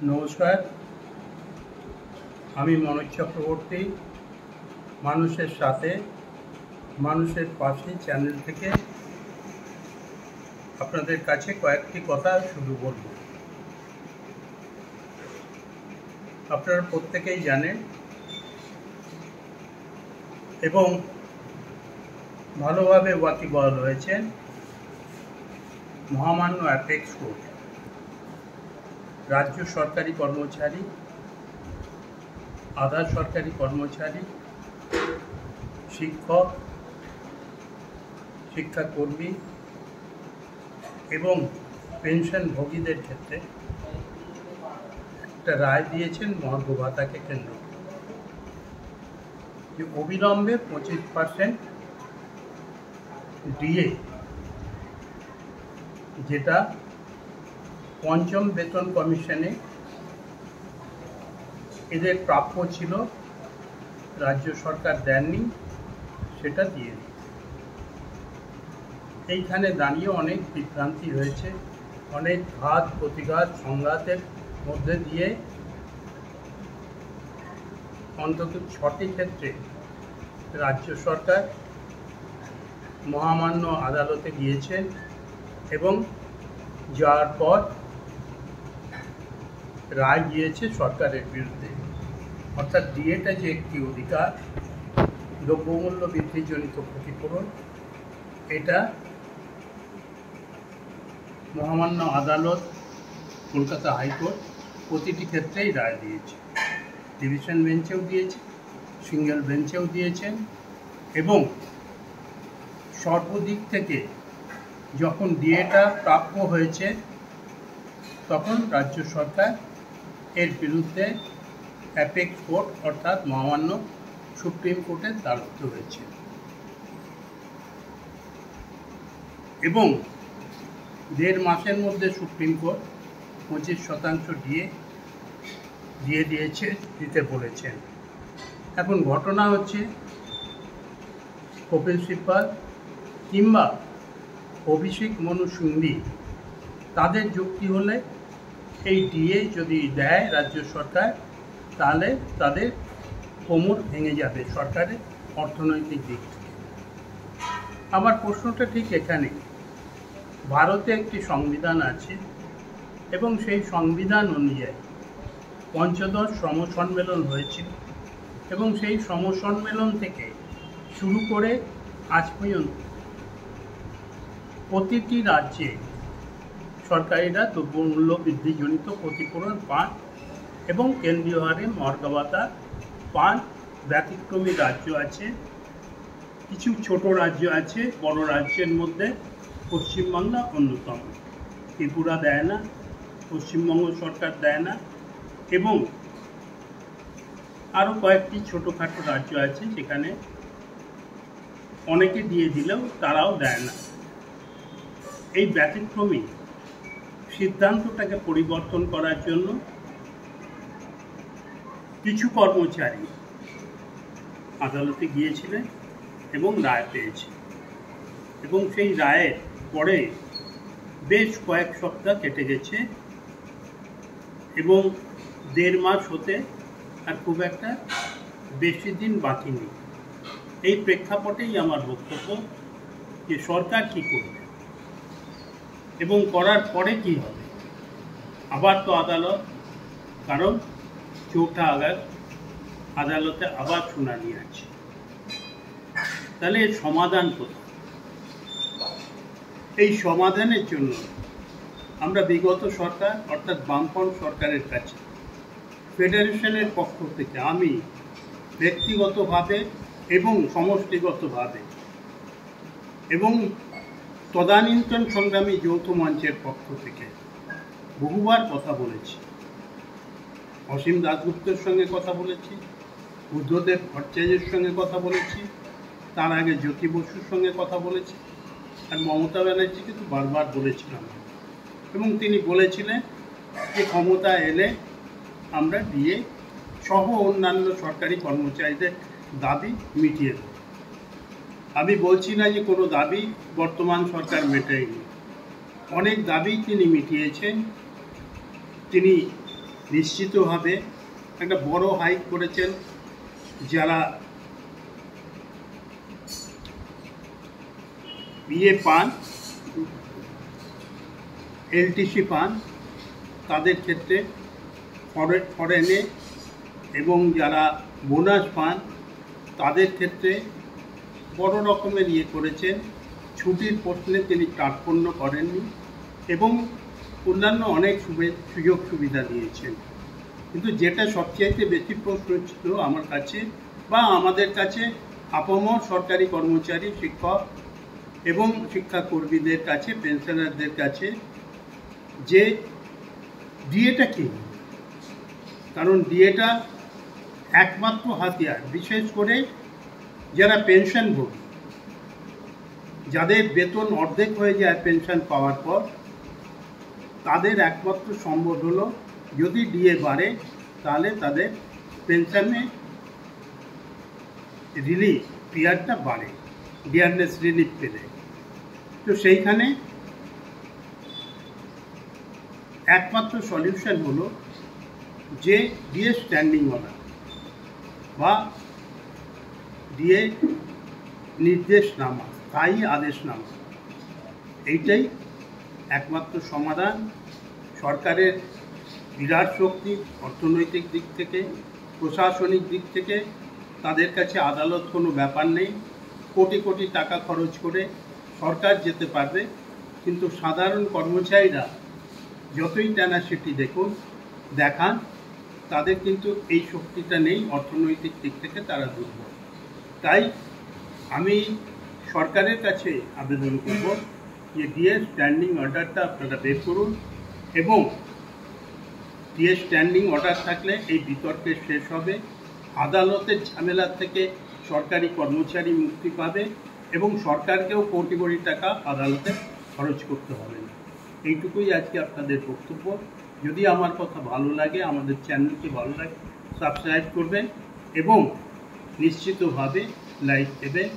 নমস্কার, আমি মনোজ চক্রবর্তী। মানুষের সাথে মানুষের পাশে চ্যানেল থেকে আপনাদের কাছে কয়েকটি কথা শুরু করব। আপনারা প্রত্যেকেই জানেন এবং ভালোভাবে ওয়াকিবহাল হয়েছেন মহামান্য অ্যাপেক্স কোর্ট রাজ্য সরকারি কর্মচারী, আধা সরকারি কর্মচারী, শিক্ষক, শিক্ষাকর্মী এবং পেনশনভোগীদের ক্ষেত্রে একটা রায় দিয়েছেন মহার্ঘ ভাতাকে কেন্দ্র করে, যে অবিলম্বে 25% ডিএ, যেটা পঞ্চম বেতন কমিশনে এদের প্রাপ্য ছিল, রাজ্য সরকার দেননি, সেটা দিয়ে দিই। এইখানে দাঁড়িয়ে অনেক বিভ্রান্তি হয়েছে, অনেক ঘাত প্রতিঘাত সংঘাতের মধ্যে দিয়ে অন্তত 6টি ক্ষেত্রে রাজ্য সরকার মহামান্য আদালতে গিয়েছেন এবং যাওয়ার পর রায় গিয়েছে সরকারের বিরুদ্ধে। অর্থাৎ ডিএটা যে একটি অধিকার, দ্রব্যমূল্য বৃদ্ধিজনিত ক্ষতিপূরণ, এটা মহামান্য আদালত কলকাতা হাইকোর্ট প্রতিটি ক্ষেত্রেই রায় দিয়েছে। ডিভিশন বেঞ্চেও দিয়েছে, সিঙ্গেল বেঞ্চেও দিয়েছেন এবং সর্বদিক থেকে যখন ডিএটা প্রাপ্য হয়েছে তখন রাজ্য সরকার এর বিরুদ্ধে অ্যাপেক্স কোর্ট অর্থাৎ মহামান্য সুপ্রিম কোর্টের দ্বারস্থ হয়েছে এবং 1.5 মাসের মধ্যে সুপ্রিম কোর্ট 25% ডিএ দিতে বলেছেন। এখন ঘটনা হচ্ছে, কপিল সিব্বাল কিংবা অভিষেক মনু সিংভি তাদের যুক্তি হলে এই ডিএ যদি দেয় রাজ্য সরকার, তাহলে তাদের কোমর ভেঙে যাবে সরকারের অর্থনৈতিক দিক থেকে। আমার প্রশ্নটা ঠিক এখানে, ভারতে একটি সংবিধান আছে এবং সেই সংবিধান অনুযায়ী পঞ্চদশ সমসম্মেলন হয়েছিল এবং সেই সমসম্মেলন থেকে শুরু করে আজ পর্যন্ত প্রতিটি রাজ্যে সরকারিরা দ্রব্যমূল্য বৃদ্ধিজনিত ক্ষতিপূরণ পান এবং কেন্দ্রীয় হারে মহার্ঘ ভাতা পান। ব্যতিক্রমী রাজ্য আছে, কিছু ছোট রাজ্য আছে, বড় রাজ্যের মধ্যে পশ্চিমবাংলা অন্যতম। ত্রিপুরা দেয় না, পশ্চিমবঙ্গ সরকার দেয় না এবং আরও কয়েকটি ছোটোখাটো রাজ্য আছে যেখানে অনেকে দিয়ে দিলেও তারাও দেয় না। এই ব্যতিক্রমী সিদ্ধান্তটাকে পরিবর্তন করার জন্য কিছু কর্মচারী আদালতে গিয়েছিলেন এবং রায় পেয়েছে এবং সেই রায়ের পরে বেশ কয়েক সপ্তাহ কেটে গেছে এবং 1.5 মাস হতে আর খুব একটা বেশি দিন বাকি নেই। এই প্রেক্ষাপটেই আমার বক্তব্য যে সরকার কী করবে এবং করার পরে কি হবে। আবার তো আদালত, কারণ 4 আগস্ট আদালতে আবার শুনানি আছে, তাহলে এর সমাধান কোথায়? এই সমাধানের জন্য আমরা বিগত সরকার অর্থাৎ বামফ্রন্ট সরকারের কাছে ফেডারেশনের পক্ষ থেকে আমি ব্যক্তিগতভাবে এবং সমষ্টিগতভাবে এবং তদানীন্তন সংগ্রামী যৌথ মঞ্চের পক্ষ থেকে বহুবার কথা বলেছি। অসীম দাশগুপ্তের সঙ্গে কথা বলেছি, বুদ্ধদেব ভট্টাচার্যের সঙ্গে কথা বলেছি, তার আগে জ্যোতি বসুর সঙ্গে কথা বলেছি, আর মমতা ব্যানার্জিকে তো বারবার বলেছিলাম এবং তিনি বলেছিলেন যে ক্ষমতা এলে আমরা ডিএ সহ অন্যান্য সরকারি কর্মচারীদের দাবি মিটিয়ে দেব। আমি বলছি না যে কোনো দাবি বর্তমান সরকার মেটায়নি, অনেক দাবি তিনি মিটিয়েছেন। তিনি নিশ্চিতভাবে একটা বড় হাইক করেছেন যারা ইয়ে পান, এলটিসি পান, তাদের ক্ষেত্রে ফরেনে, এবং যারা বোনাস পান তাদের ক্ষেত্রে বড় রকমের ইয়ে করেছেন। ছুটির প্রশ্নে তিনি তাৎপর্য করেননি এবং অন্যান্য অনেক সুযোগ সুবিধা দিয়েছেন। কিন্তু যেটা সবচাইতে বেশি প্রশ্ন ছিল আমার কাছে বা আমাদের কাছে, আপামর সরকারি কর্মচারী, শিক্ষক এবং শিক্ষাকর্মীদের কাছে, পেনশনারদের কাছে, যে ডিএটা কি। কারণ ডিএটা একমাত্র হাতিয়ার, বিশেষ করে যারা পেনশনভোগী, যাদের বেতন অর্ধেক হয়ে যায় পেনশন পাওয়ার পর, তাদের একমাত্র সম্বল হলো যদি ডিএ বাড়ে তাহলে তাদের পেনশনে রিলিফ পিরিয়ডটা বাড়ে, ডিয়ারনেস রিলিফ পেলে। তো সেইখানে একমাত্র সলিউশন হলো যে ডিএ স্ট্যান্ডিং অর্ডার বা ডিএ নির্দেশনামা, স্থায়ী আদেশনামা, এইটাই একমাত্র সমাধান। সরকারের বিরাট শক্তি, অর্থনৈতিক দিক থেকে, প্রশাসনিক দিক থেকে তাদের কাছে আদালত কোনো ব্যাপার নেই। কোটি কোটি টাকা খরচ করে সরকার যেতে পারবে, কিন্তু সাধারণ কর্মচারীরা যতই টেনাসিটি দেখান, তাদের কিন্তু এই শক্তিটা নেই, অর্থনৈতিক দিক থেকে তারা দুর্বল। তাই আমি সরকারের কাছে আবেদন করব যে ডিএ স্ট্যান্ডিং অর্ডারটা আপনারা বের করুন, এবং ডিএ স্ট্যান্ডিং অর্ডার থাকলে এই বিতর্কে শেষ হবে, আদালতের ঝামেলা থেকে সরকারি কর্মচারী মুক্তি পাবে এবং সরকারকেও কোটি কোটি টাকা আদালতে খরচ করতে হবে না। এইটুকুই আজকে আপনাদের বক্তব্য। যদি আমার কথা ভালো লাগে, আমাদের চ্যানেলকে ভালো লাগে, সাবস্ক্রাইব করবেন এবং নিশ্চিতভাবে লাইক দেবেন।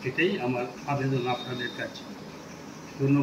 এটাই আমার আবেদন আপনাদের কাছে। ধন্যবাদ।